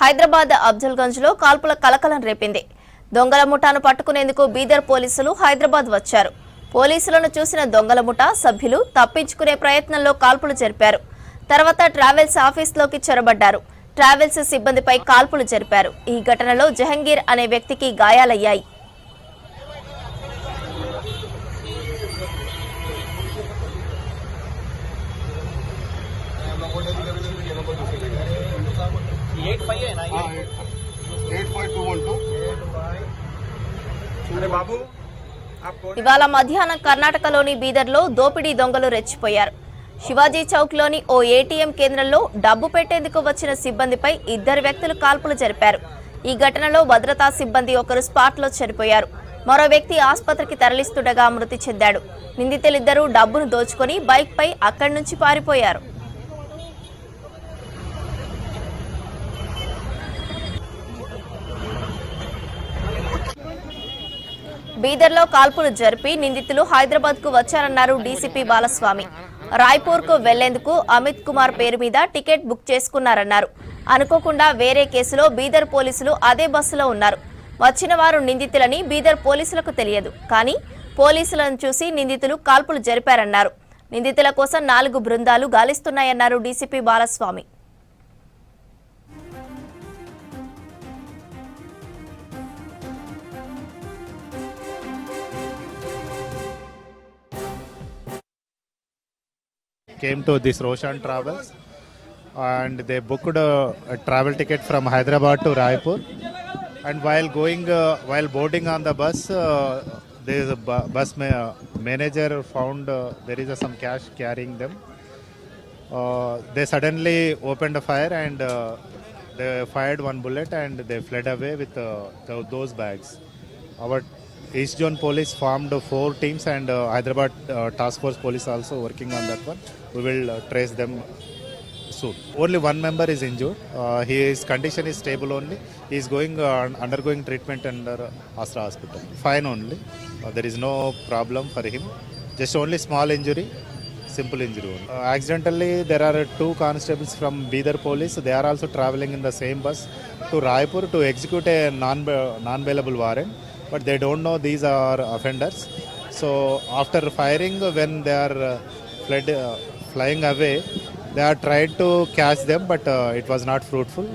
హైదరాబాద్ అఫ్జల్గంజ్ లో కాల్పుల కలకలం రేపింది. దొంగల ముఠాను పట్టుకునేందుకు బీదర్ పోలీసులు హైదరాబాద్ వచ్చారు. పోలీసులను చూసిన దొంగల ముఠా సభ్యులు తప్పించుకునే ప్రయత్నంలో కాల్పులు జరిపారు. తర్వాత ట్రావెల్స్ ఆఫీస్లోకి చొరబడ్డారు. ట్రావెల్స్ సిబ్బందిపై కాల్పులు జరిపారు. ఈ ఘటనలో జహంగీర్ అనే వ్యక్తికి గాయాలయ్యాయి. ఇవాళ మధ్యాహ్నం కర్ణాటకలోని బీదర్లో దోపిడీ దొంగలు రెచ్చిపోయారు. శివాజీ చౌక్లోని ఓ ఏటీఎం కేంద్రంలో డబ్బు పెట్టేందుకు వచ్చిన సిబ్బందిపై ఇద్దరు వ్యక్తులు కాల్పులు జరిపారు. ఈ ఘటనలో భద్రతా సిబ్బంది ఒకరు స్పాట్లో చనిపోయారు. మరో వ్యక్తి ఆసుపత్రికి తరలిస్తుండగా మృతి చెందాడు. నిందితులిద్దరూ డబ్బును దోచుకొని బైక్పై అక్కడి నుంచి పారిపోయారు. బీదర్లో కాల్పులు జరిపి నిందితులు హైదరాబాద్ కు వచ్చారన్నారు డీసీపీ బాలస్వామి. రాయ్పూర్ కు వెళ్లేందుకు అమిత్ కుమార్ పేరు మీద టికెట్ బుక్ చేసుకున్నారన్నారు. అనుకోకుండా వేరే కేసులో బీదర్ పోలీసులు అదే బస్సులో ఉన్నారు. వచ్చిన వారు నిందితులని బీదర్ పోలీసులకు తెలియదు. కానీ పోలీసులను చూసి నిందితులు కాల్పులు జరిపారన్నారు. నిందితుల కోసం 4 బృందాలు గాలిస్తున్నాయన్నారు DCP Balaswamy. Came to this Roshan Travels and they booked a travel ticket from Hyderabad to Raipur, and while boarding on the bus there is a bus manager found there is some cash carrying them. They suddenly opened a fire and they fired one bullet and they fled away with those bags. Our East Zone Police formed 4 teams and Hyderabad Task Force Police also working on that one. We will trace them soon. Only one member is injured. His condition is stable only. He is undergoing treatment under Astra Hospital. Fine only. There is no problem for him. Just only small injury, simple injury only. Accidentally, there are 2 constables from Bidar Police. They are also traveling in the same bus to Raipur to execute a non-bailable warrant. But they don't know these are offenders. So after firing, when they are flying away, they are tried to catch them, but it was not fruitful.